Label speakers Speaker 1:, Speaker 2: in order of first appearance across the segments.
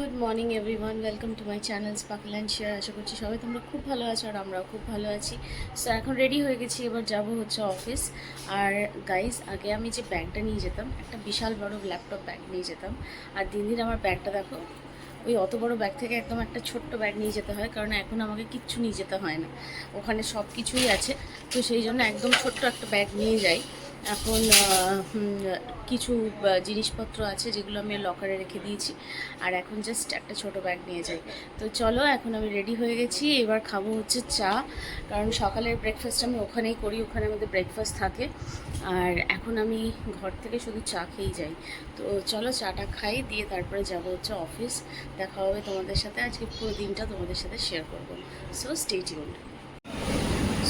Speaker 1: Good morning everyone, welcome to my channel sparkle and share. আশা করছি সবাই তোমরা খুব ভালো আছো আর আমরাও খুব ভালো আছি। সো এখন রেডি হয়ে গেছি, এবার যাব হচ্ছে অফিস। আর গাইজ, আগে আমি যে ব্যাগটা নিয়ে যেতাম, একটা বিশাল বড় ল্যাপটপ ব্যাগ নিয়ে যেতাম। আর দিন দিন আমার ব্যাগটা দেখো, ওই অত বড় ব্যাগ থেকে একদম একটা ছোট্ট ব্যাগ নিয়ে যেতে হয়, কারণ এখন আমাকে কিচ্ছু নিয়ে যেতে হয় না, ওখানে সব কিছুই আছে। তো সেই জন্য একদম ছোট্ট একটা ব্যাগ নিয়ে যাই। এখন কিছু জিনিসপত্র আছে যেগুলো আমি লকারে রেখে দিয়েছি, আর এখন জাস্ট একটা ছোট ব্যাগ নিয়ে যাই। তো চলো, এখন আমি রেডি হয়ে গেছি, এবার খাবো হচ্ছে চা, কারণ সকালের ব্রেকফাস্ট আমি ওখানেই করি, ওখানে আমাদের ব্রেকফাস্ট থাকে। আর এখন আমি ঘর থেকে শুধু চা খেয়েই যাই। তো চলো চাটা খাই, দিয়ে তারপরে যাবো হচ্ছে অফিস। দেখা হবে তোমাদের সাথে, আজকে পুরো দিনটা তোমাদের সাথে শেয়ার করবো। So stay tuned.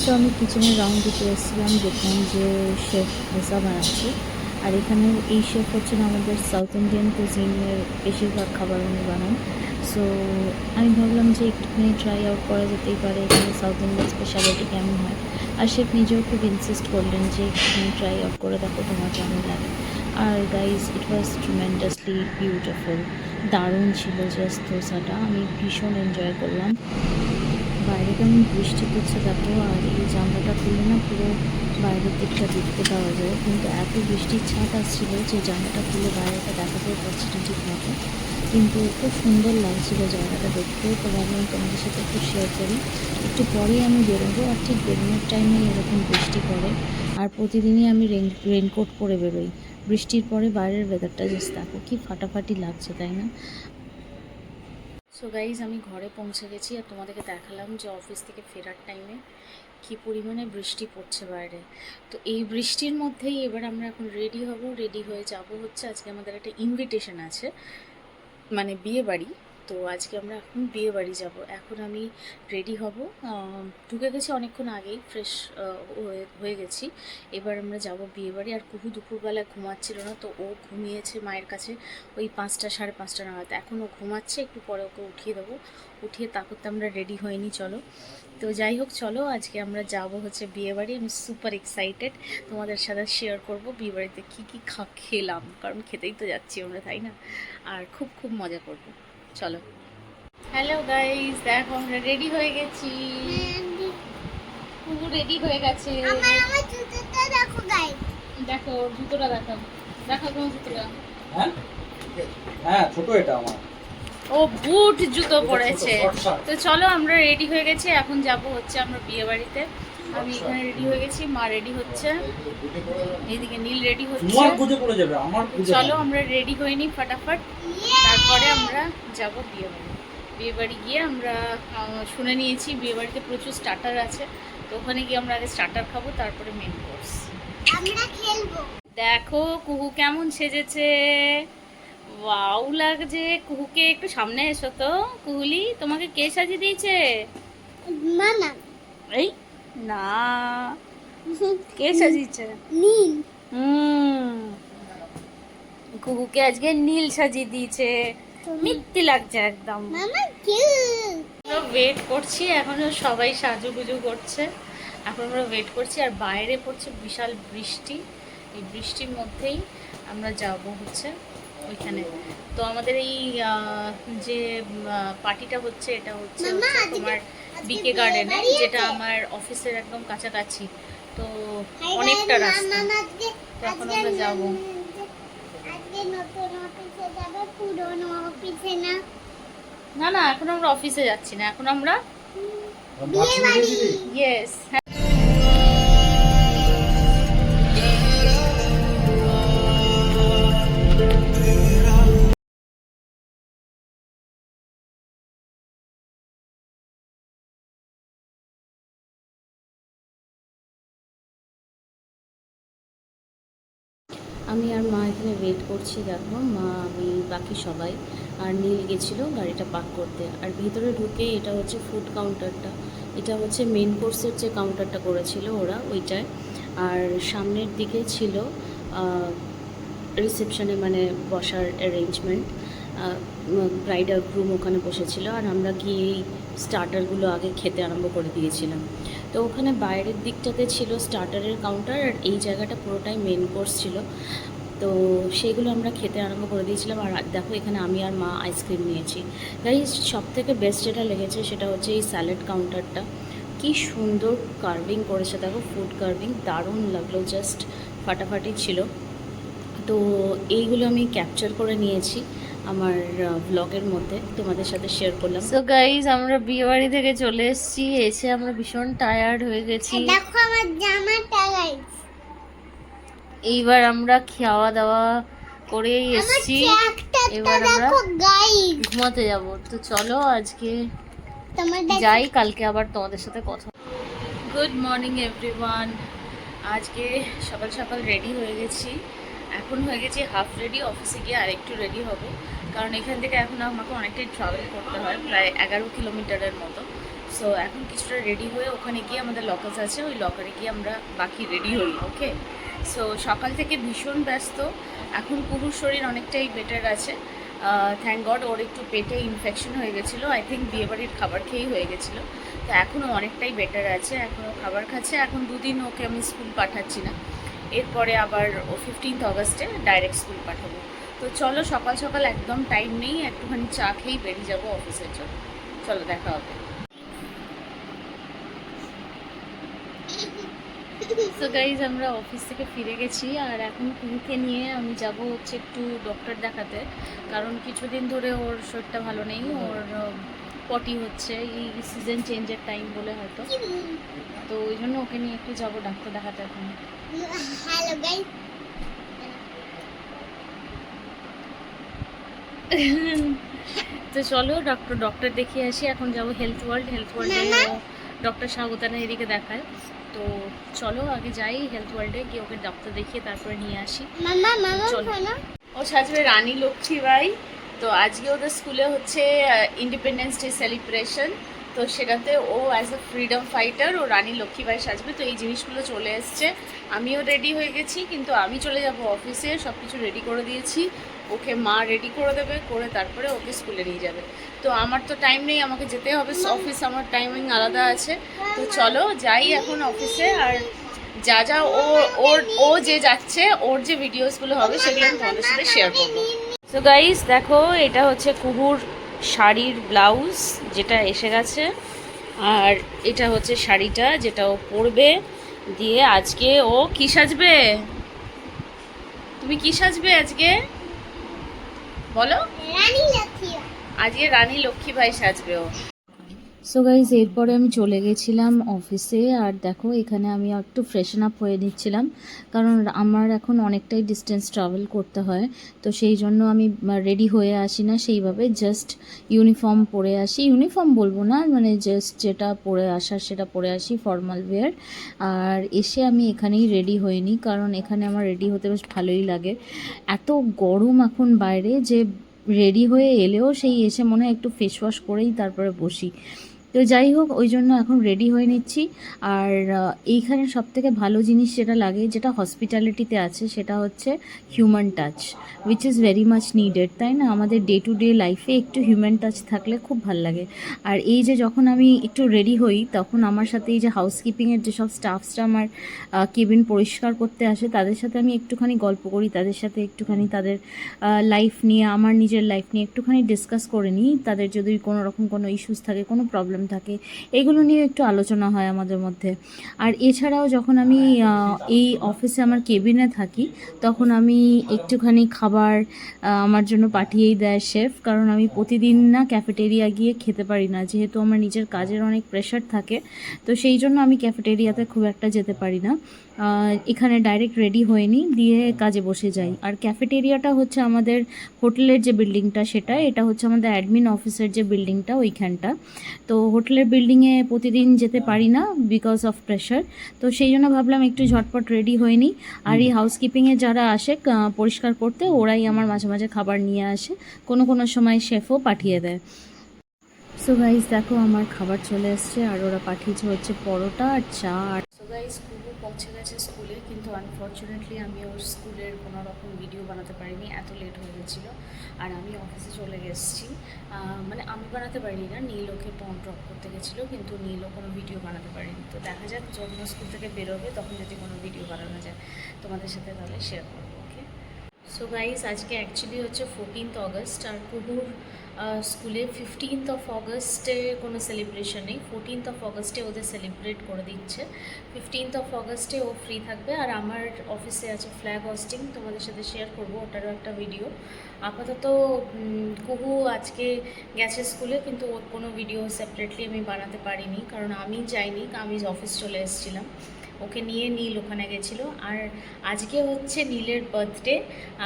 Speaker 2: সো আমি কিচেনে রাউন্ড দিতে এসেছিলাম, দেখলাম যে শেফ ধোসা বানাচ্ছে। আর এখানে এই শেফ হচ্ছেন আমাদের সাউথ ইন্ডিয়ান কুজিনের বেশিরভাগ খাবার উনি বানান। সো আমি ভাবলাম যে একটুখানি ট্রাই আউট করা যেতেই পারে এখানে সাউথ ইন্ডিয়ান স্পেশালিটি কেমন হয়। আর শেফ নিজেও খুব ইনসিস্ট করলেন যে একটুখানি ট্রাই আউট করে দেখো তোমার কেমন লাগে। আর গাইজ, ইট ওয়াজ ট্রিমেন্ডাসলি বিউটিফুল, দারুণ ছিল জাস্ট ধোসাটা, আমি ভীষণ এনজয় করলাম। বাইরে কেমন বৃষ্টি পড়ছে দেখো, আর এই জানলাটা খুলে না পুরো বাইরের দিকটা দেখতে পাওয়া যায়, কিন্তু এত বৃষ্টির ছাট আসছিল যে জানলাটা খুলে বাইরেটা দেখাতেও পারছি না ঠিক মতো, কিন্তু খুব সুন্দর লাগছিল জায়গাটা দেখতে। তো ভাবলাম তোমাদের সাথে একটু শেয়ার করি। একটু পরেই আমি বেরোবো, আর ঠিক বেরোনোর টাইমে এরকম বৃষ্টি পড়ে। আর প্রতিদিনই আমি রেনকোট পরে বেরোই, বৃষ্টির পরে বাইরের ওয়েদারটা জাস্ট দেখো কি ফাটাফাটি লাগছে, তাই না?
Speaker 1: সো গাইজ, আমি ঘরে পৌঁছে গেছি, আর তোমাদেরকে দেখালাম যে অফিস থেকে ফেরার টাইমে কী পরিমাণে বৃষ্টি পড়ছে বাইরে। তো এই বৃষ্টির মধ্যেই এবার আমরা এখন রেডি হব, রেডি হয়ে যাব হচ্ছে, আজকে আমাদের একটা ইনভিটেশন আছে, মানে বিয়ে বাড়ি। তো আজকে আমরা এখন বিয়ে বাড়ি যাব। এখন আমি রেডি হব, ঢুকে গেছি অনেকক্ষণ আগেই, ফ্রেশ হয়ে গেছি। এবার আমরা যাব বিয়ে বাড়ি। আর কুহু দুপুরবেলা ঘুমাচ্ছিল না, তো ও ঘুমিয়েছে মায়ের কাছে ওই 5টা 5:30 নাগাদ। এখন ও ঘুমাচ্ছে, একটু পরে ওকে উঠিয়ে দেবো। উঠিয়ে তা করতে আমরা রেডি হয়নি, চলো। তো যাই হোক, চলো আজকে আমরা যাব হচ্ছে বিয়ে বাড়ি। আমি সুপার এক্সাইটেড, তোমাদের সাথে শেয়ার করব বিয়ে বাড়িতে কী কী খেলাম, কারণ খেতেই তো যাচ্ছি আমরা, তাই না? আর খুব খুব মজা করব, চলো। হ্যালো গাইস, দেখো আমরা রেডি হয়ে গেছি, পুরো রেডি হয়ে গেছে। আমার জুতোটা দেখো গাইস, দেখো জুতোটা দেখো, দেখো তোমার জুতোটা।
Speaker 3: হ্যাঁ হ্যাঁ, ছোট এটা আমার।
Speaker 1: ও বুট জুতো পরেছে। তো চলো, আমরা রেডি হয়ে গেছি, এখন যাব হচ্ছে আমরা বিয়ে বাড়িতে। আমি এখানে রেডি হয়ে গেছি, মা রেডি হচ্ছে, এইদিকে নীল রেডি হচ্ছে।
Speaker 3: তোমার খুঁজে পড়ে যাবে, আমার খুঁজে
Speaker 1: চলো আমরা রেডি হয়ে নিই ফটাফট, তারপরে আমরা যাব বিয়ে বাড়ি। বিয়ে বাড়ি গিয়ে আমরা শুনে নিয়েছি বিয়ে বাড়িতে প্রচুর স্টার্টার আছে, তো ওখানে গিয়ে আমরা আগে স্টার্টার খাবো, তারপরে মেন কোর্স আমরা খেলবো। দেখো কুহু কেমন সেজেছে, ওয়াও লাগছে। কুহুকে একটু সামনে এসো তো। কুহুলি, তোমাকে কে সাজিয়ে দিয়েছে? মামা। এই না, কে সাজিয়েছে? নীল। কুহুকে আজকে নীল সাজিয়ে দিয়েছে, মিথ্যে লাগছে একদম। আমরা ওয়েট করছি, এখনো সবাই সাজুগুজু করছে, এখন আমরা ওয়েট করছি। আর বাইরে পড়ছে বিশাল বৃষ্টি, এই বৃষ্টির মধ্যেই আমরা যাব হচ্ছে ওইখানে। তো আমাদের এই যে পার্টিটা হচ্ছে, এটা হচ্ছে তোমার বিকে গার্ডেনে, যেটা আমার অফিসের একদম কাছাকাছি। তো অনেকটা রাস্তা, তো এখন আমরা যাবো। না না, এখন আমরা অফিসে যাচ্ছি না, এখন আমরা ইয়েস। আমি আর মা এখানে ওয়েট করছি, দেখো মা, আমি, বাকি সবাই। আর নীল গেছিলো গাড়িটা পার্ক করতে। আর ভিতরে ঢুকে এটা হচ্ছে ফুড কাউন্টারটা, এটা হচ্ছে মেন কোর্সের যে কাউন্টারটা করেছিল ওরা ওইটায়। আর সামনের দিকে ছিল রিসেপশনে, মানে বসার অ্যারেঞ্জমেন্ট। ব্রাইড আর গ্রুম ওখানে বসেছিল, আর আমরা গিয়েই স্টার্টারগুলো আগে খেতে আরম্ভ করে দিয়েছিলাম। তো ওখানে বাইরের দিকটাতে ছিল স্টার্টারের কাউন্টার, আর এই জায়গাটা পুরোটাই মেন কোর্স ছিল। তো সেগুলো আমরা খেতে আরম্ভ করে দিয়েছিলাম। আর দেখো এখানে আমি আর মা আইসক্রিম নিয়েছি। গাইস সব থেকে বেস্ট যেটা লেগেছে সেটা হচ্ছে এই স্যালাড কাউন্টারটা। কি সুন্দর কার্ভিং করেছে দেখো, ফুড কার্ভিং দারুণ লাগলো, জাস্ট ফাটাফাটি ছিল। তো এইগুলো আমি ক্যাপচার করে নিয়েছি আমার ব্লগের মধ্যে, তোমাদের সাথে শেয়ার করলাম।
Speaker 2: সো গাইজ আমরা বিয়েবাড়ি থেকে চলে এসেছি, এসে আমরা ভীষণ টায়ার্ড হয়ে গেছি।
Speaker 4: দেখো আমার জামাটা গাইস,
Speaker 2: এইবার আমরা খাওয়া দাওয়া করে এসেছি, এবার আমরা
Speaker 4: দেখো গাইস,
Speaker 2: ঘুমাতে যাব। তো চলো আজকে
Speaker 4: তোমার
Speaker 2: যাই, কালকে আবার তোমাদের সাথে কথা। Good morning everyone. আজকে সকাল সকাল রেডি হয়ে গেছি, এখন হয়ে গেছি হাফ রেডি। অফিসে গিয়ে আরেকটু রেডি হব, কারণ এখান থেকে এখন আমাকে অনেকটাই ট্রাভেল করতে হয়, প্রায় 11 কিলোমিটারের মতো। সো এখন কিছুটা রেডি হয়ে ওখানে গিয়ে আমাদের লকার্স আছে, ওই লকারে গিয়ে আমরা বাকি রেডি হই। ওকে, সো সকাল থেকে ভীষণ ব্যস্ত। এখন পুরুষ শরীর অনেকটাই বেটার আছে, থ্যাংক গড। ওর একটু পেটে ইনফেকশন হয়ে গেছিলো, আই থিঙ্ক বিয়েবাড়ির খাবার খেয়েই হয়ে গেছিলো। তো এখনও অনেকটাই বেটার আছে, এখনও খাবার খাচ্ছে। এখন 2 দিন ওকে আমি স্কুল পাঠাচ্ছি না, এরপরে আবার ও 15 অগস্টে ডাইরেক্ট স্কুল পাঠাবো। তো চলো সকাল সকাল একদম টাইম নেই, একটুখানি চা খেয়েই বেরিয়ে যাবো অফিসের জন্য। চলো দেখা হবে। তো গাইজ আমরা অফিস থেকে ফিরে গেছি, আর এখন কুকুরকে নিয়ে আমি যাব হচ্ছে একটু ডক্টর দেখাতে, কারণ কিছুদিন ধরে ওর শরীরটা ভালো নেই। ওর পটি হচ্ছে, এই সিজন চেঞ্জের টাইম বলে হয়তো, তো ওই জন্য ওকে নিয়ে একটু যাবো ডাক্তার দেখাতে এখন।
Speaker 4: হ্যালো গাইস,
Speaker 2: তো চলো ডক্টর দেখিয়ে আসি। এখন যাবো হেলথ ওয়ার্ল্ডে ডক্টর স্বাগতানা এদিকে দেখায়। তো চলো আগে যাই হেলথ ওয়ার্ল্ডে গিয়ে ওকে ডক্টর দেখিয়ে তারপরে নিয়ে আসি।
Speaker 4: মামা মামা
Speaker 2: চলো।
Speaker 4: শোনো,
Speaker 2: ও সাজবে রানী লক্ষ্মীবাই। তো আজকে ওদের স্কুলে হচ্ছে ইন্ডিপেন্ডেন্স ডে সেলিব্রেশন, তো সেটাতে ও অ্যাজ এ ফ্রিডম ফাইটার ও রানী লক্ষ্মীবাই সাজবে। তো এই জিনিসগুলো চলে এসছে, আমিও রেডি হয়ে গেছি, কিন্তু আমি চলে যাব অফিসে, সব কিছু রেডি করে দিয়েছি। ওকে মা রেডি করে দেবে, করে তারপরে ওকে স্কুলে নিয়ে যাবে। তো আমার তো টাইম নেই, আমাকে যেতে হবে অফিস, আমার টাইমিং আলাদা আছে। তো চলো যাই এখন অফিসে, আর যা যা ও যে যাচ্ছে ওর যে ভিডিওসগুলো হবে সেগুলো আমি তোমাদের সাথে শেয়ার করবো। তো গাইস দেখো, এটা হচ্ছে কুহুর শাড়ির ব্লাউজ যেটা এসে গেছে, আর এটা হচ্ছে শাড়িটা যেটা ও পরবে। দিয়ে আজকে ও কি সাজবে? তুমি কি সাজবে আজকে বলো?
Speaker 4: রানী লক্ষ্মী।
Speaker 2: আজকে রানী লক্ষ্মীবাই সাজবে ও।
Speaker 1: সো গাইজ এরপরে আমি চলে গেছিলাম অফিসে, আর দেখো এখানে আমি একটু ফ্রেশন আপ হয়ে নিচ্ছিলাম, কারণ আমার এখন অনেকটাই ডিস্টেন্স ট্রাভেল করতে হয়। তো সেই জন্য আমি রেডি হয়ে আসি না সেইভাবে, জাস্ট ইউনিফর্ম পরে আসি। ইউনিফর্ম বলবো না, মানে জাস্ট যেটা পরে আসার সেটা পরে আসি, ফর্মাল ওয়্যার। আর এসে আমি এখানেই রেডি হইনি, কারণ এখানে আমার রেডি হতে বেশ ভালোই লাগে। এত গরম এখন বাইরে যে রেডি হয়ে এলেও সেই এসে মনে হয় একটু ফেস ওয়াশ করেই তারপরে বসি। তো যাই হোক, ওই জন্য এখন রেডি হয়ে নিচ্ছি। আর এইখানে সবথেকে ভালো জিনিস যেটা লাগে, যেটা হসপিটালিটিতে আছে, সেটা হচ্ছে human touch, which is very much needed, তাই না? আমাদের ডে টু ডে লাইফে একটু হিউম্যান টাচ থাকলে খুব ভালো লাগে। আর এই যে যখন আমি একটু রেডি হই, তখন আমার সাথে এই যে হাউসকিপিংয়ের যেসব স্টাফসরা আমার কেবিন পরিষ্কার করতে আসে, তাদের সাথে আমি একটুখানি গল্প করি, তাদের সাথে একটুখানি তাদের লাইফ নিয়ে, আমার নিজের লাইফ নিয়ে একটুখানি ডিসকাস করে নিই। তাদের যদি কোনো রকম কোনো ইস্যুস থাকে, কোনো প্রবলেম থাকে, এগুলো নিয়ে একটু আলোচনা হয় আমাদের মধ্যে। আর এছাড়াও যখন আমি এই অফিসে আমার কেবিনে থাকি, তখন আমি একটুখানি খাবার আমার জন্য পাঠিয়েই দেয় শেফ, কারণ আমি প্রতিদিন না ক্যাফেটেরিয়া গিয়ে খেতে পারি না, যেহেতু আমার নিজের কাজের অনেক প্রেশার থাকে। তো সেই জন্য আমি ক্যাফেটেরিয়াতে খুব একটা যেতে পারি না, এখানে ডাইরেক্ট রেডি হয়ে নিই, দিয়ে কাজে বসে যাই। আর ক্যাফেটেরিয়াটা হচ্ছে আমাদের হোটেলের যে বিল্ডিংটা, এটা হচ্ছে আমাদের অ্যাডমিন অফিসের যে বিল্ডিংটা, ওইখানটা। তো হোটেলের বিল্ডিংয়ে প্রতিদিন যেতে পারি না বিকজ অফ প্রেশার। তো সেই জন্য ভাবলাম একটু ঝটপট রেডি হয়ে নিই। আর এই হাউসকিপিংয়ে যারা আসে পরিষ্কার করতে, ওরাই আমার মাঝে মাঝে খাবার নিয়ে আসে, কোনো কোনো সময় শেফও পাঠিয়ে দেয়। সো গাইজ দেখো আমার খাবার চলে এসছে, আর ওরা পাঠিয়েছে হচ্ছে পরোটা আর চা। সো গাইজ কুকু পৌঁছে গেছে স্কুলে, কিন্তু আনফর্চুনেটলি আমি ওর স্কুলের কোনো রকম ভিডিও বানাতে পারিনি, এত লেট হয়ে গেছিলো। আর আমি অফিসে চলে গেছি, মানে আমি বানাতে পারিনি না, নীল ওকে ড্রপ করতে গেছিলো, কিন্তু নীলও কোনো ভিডিও বানাতে পারিনি। তো দেখা যাক যখন স্কুল থেকে বেরোবে তখন যদি কোনো ভিডিও বানানো যায় তোমাদের সাথে, তাহলে শেয়ার করবো। ওকে, সো গাইস আজকে অ্যাকচুয়ালি হচ্ছে 14th অগস্ট, আর কুহুর স্কুলে 15th অফ অগস্টে কোনো সেলিব্রেশন নেই। 14th অফ অগস্টে ওদের সেলিব্রেট করে দিচ্ছে। 15th অফ অগস্টে ও ফ্রি থাকবে। আর আমার অফিসে আছে ফ্ল্যাগ হোস্টিং, তোমাদের সাথে শেয়ার করবো ওটারও একটা ভিডিও। আপাতত কুহু আজকে গেছে স্কুলে, কিন্তু ওর কোনো ভিডিও সেপারেটলি আমি বানাতে পারিনি, কারণ আমি যাইনি, আমি অফিস চলে এসেছিলাম। ওকে নিয়ে নীল ওখানে গেছিলো। আর আজকে হচ্ছে নীলের বার্থডে,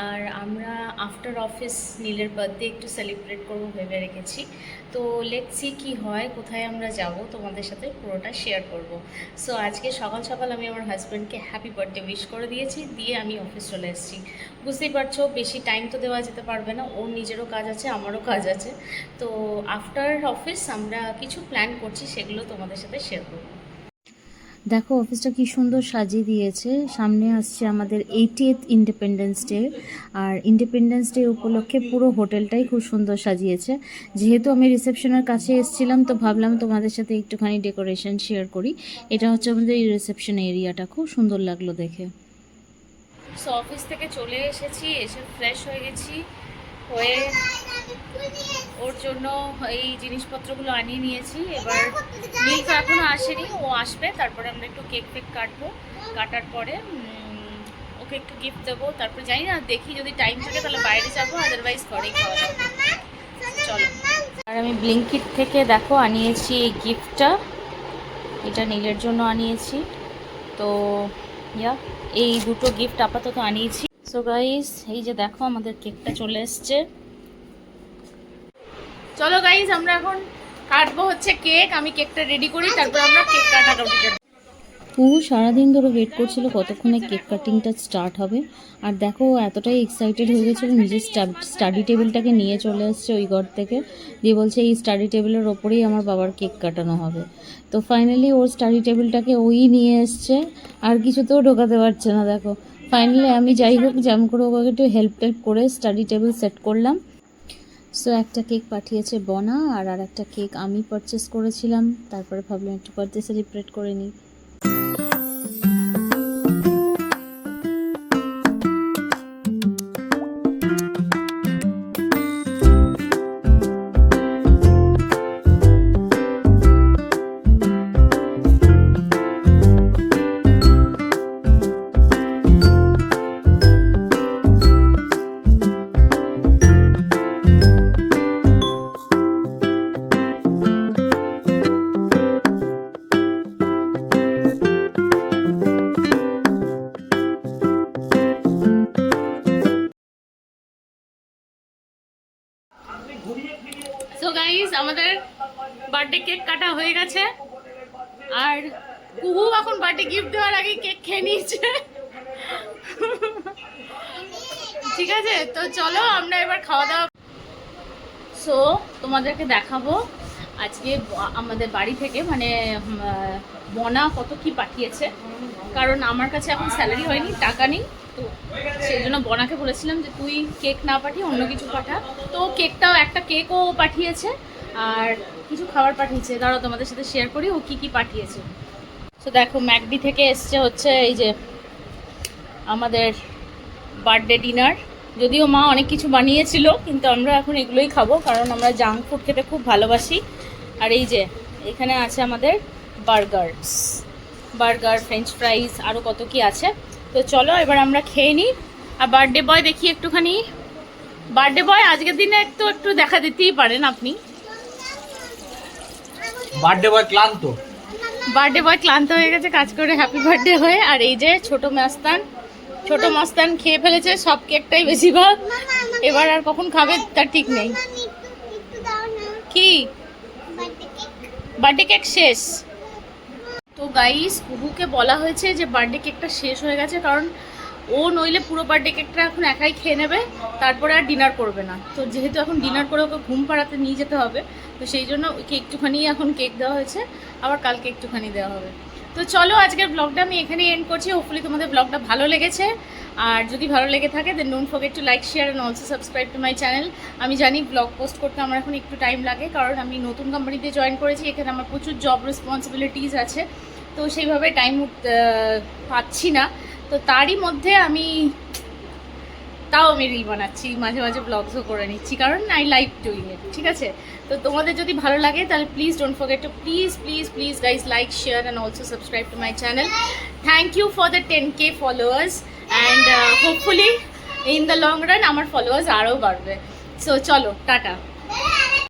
Speaker 1: আর আমরা আফটার অফিস নীলের বার্থডে একটু সেলিব্রেট করবো ভেবে রেখেছি। তো লেটস সি কী হয়, কোথায় আমরা যাব, তোমাদের সাথে পুরোটা শেয়ার করব। সো আজকে সকাল সকাল আমি আমার হাজব্যান্ডকে হ্যাপি বার্থডে উইশ করে দিয়েছি, দিয়ে আমি অফিস চলে এসেছি। বুঝতেই পারছো বেশি টাইম তো দেওয়া যেতে পারবে না, ওর নিজেরও কাজ আছে, আমারও কাজ আছে। তো আফটার অফিস আমরা কিছু প্ল্যান করছি, সেগুলো তোমাদের সাথে শেয়ার করবো।
Speaker 2: দেখো অফিসটা কি সুন্দর সাজিয়ে দিয়েছে। সামনে আসছে আমাদের 80th ইন্ডিপেন্ডেন্স ডে, আর ইন্ডিপেন্ডেন্স ডে উপলক্ষে পুরো হোটেলটাই খুব সুন্দর সাজিয়েছে। যেহেতু আমি রিসেপশনের কাছে এসেছিলাম, তো ভাবলাম তোমাদের সাথে একটুখানি ডেকোরেশন শেয়ার করি। এটা হচ্ছে আমাদের এই রিসেপশন এরিয়াটা, খুব সুন্দর লাগলো দেখে।
Speaker 1: সো অফিস থেকে চলে এসেছি, এসে ফ্রেশ হয়ে গেছি, হয়ে ওর জন্য এই জিনিসপত্রগুলো আনিয়ে নিয়েছি। এবার নীল তো এখনও আসেনি, ও আসবে, তারপরে আমরা একটু কেক ফেক কাটবো। কাটার পরে ওকে একটু গিফট দেবো। তারপরে জানি না, দেখি যদি টাইম থাকে তাহলে বাইরে যাবো, আদারওয়াইজ ঘরেই খাওয়া দাওয়া করবো। চলো। আর আমি ব্লিঙ্কিট থেকে দেখো আনিয়েছি এই গিফটটা, এটা নীলের জন্য আনিয়েছি। তো এই দুটো গিফট আপাতত আনিয়েছি। সো গাইস এই যে দেখো আমাদের কেকটা চলে এসছে। চলো গাইস আমরা এখন কাটবো হচ্ছে কেক। আমি কেকটা রেডি করি, তারপর আমরা কেক কাটাকাটি করব।
Speaker 2: কুহু সারাদিন ধরে ওয়েট করছিল কতক্ষণে কেক কাটিংটা স্টার্ট হবে। আর দেখো ও এতটাই এক্সাইটেড হয়ে গেছিলো, নিজের স্টাডি টেবিলটাকে নিয়ে চলে এসছে ওই ঘর থেকে, দিয়ে বলছে এই স্টাডি টেবিলের ওপরেই আমার বাবার কেক কাটানো হবে। তো ফাইনালি ওর স্টাডি টেবিলটাকে ওই নিয়ে এসছে, আর কিছুতেও ঢোকাতে পারছে না। দেখো ফাইনালি আমি যাই হোক যেমন করে ওকে একটু হেল্প করে স্টাডি টেবিল সেট করলাম। সো একটা কেক পাঠিয়েছে বনা, আর একটা কেক আমি পারচেস করেছিলাম। তারপরে ভাবলাম একটু বার্থডে সেলিব্রেট করে নিই।
Speaker 1: সো গাইস আমাদের বার্থডে কেক কাটা হয়ে গেছে, আর কুহু এখন বার্থডে গিফট দেওয়ার আগে কেক খেয়ে নিয়েছে। ঠিক আছে, তো চলো আমরা এবার খাওয়া দাওয়া। সো তোমাদেরকে দেখাবো আজকে আমাদের বাড়ি থেকে, মানে বনা কত কি পাঠিয়েছে। কারণ আমার কাছে এখন স্যালারি হয়নি, টাকা নেই, তো সেই জন্য বনাকে বলেছিলাম যে তুই কেক না পাঠিয়ে অন্য কিছু পাঠা। তো কেকটাও, একটা কেকও পাঠিয়েছে আর কিছু খাবার পাঠিয়েছে। দাঁড়াও তোমাদের সাথে শেয়ার করি ও কি কি পাঠিয়েছে। তো দেখো ম্যাকডি থেকে এসছে হচ্ছে এই যে আমাদের বার্থডে ডিনার। যদিও মা অনেক কিছু বানিয়েছিল, কিন্তু আমরা এখন এগুলোই খাবো, কারণ আমরা জাঙ্ক ফুড খেতে খুব ভালোবাসি। আর এই যে এখানে আছে আমাদের বার্গার, ফ্রেঞ্চ ফ্রাইজ, আরও কত কি আছে। তো চলো এবার আমরা খেয়ে নিই। আর বার্থডে বয় দেখি একটুখানি। বার্থডে বয় আজকের দিনে একটু দেখা দিতেই পারেন আপনি।
Speaker 3: বার্থডে বয় ক্লান্ত।
Speaker 1: বার্থডে বয় ক্লান্ত হয়ে গেছে কাজ করে হ্যাপি বার্থডে হয়ে। আর এই যে ছোট মাস্তান খেয়ে ফেলেছে সব কেকটাই বেশিরভাগ। এবার আর কখন খাবে তার ঠিক নেই। কি বার্থডে কেক শেষ। তো গাইস কুহুকে বলা হয়েছে যে বার্থডে কেকটা শেষ হয়ে গেছে, কারণ ও নইলে পুরো বার্থডে কেকটা এখন একাই খেয়ে নেবে, তারপরে আর ডিনার করবে না। তো যেহেতু এখন ডিনার করে ওকে ঘুম পাড়াতে নিয়ে যেতে হবে, তো সেই জন্য ওকে একটুখানি এখন কেক দেওয়া হয়েছে, আবার কালকে একটুখানি দেওয়া হবে। তো চলো আজকের ব্লগটা আমি এখানেই এন্ড করছি। হোপফুলি তোমাদের ব্লগটা ভালো লেগেছে, আর যদি ভালো লেগে থাকে then don't forget to like, share and also subscribe to my channel. আমি জানি ব্লগ পোস্ট করতে আমার এখন একটু টাইম লাগে, কারণ আমি নতুন কোম্পানিতে জয়েন করেছি, এখানে আমার প্রচুর জব রেসপন্সিবিলিটিস আছে, তো সেইভাবে টাইম পাচ্ছি না। তো তারই মধ্যে তাও আমি রিল বানাচ্ছি, মাঝে মাঝে ব্লগসও করে নিচ্ছি, কারণ আই লাইক ডুইং ইট, ঠিক আছে? তো তোমাদের যদি ভালো লাগে তাহলে please don't forget to please guys like, share and also subscribe to my channel. Thank you for the 10K followers and hopefully in the long run আমার ফলোয়ার্স আরও বাড়বে। সো চলো, টাটা।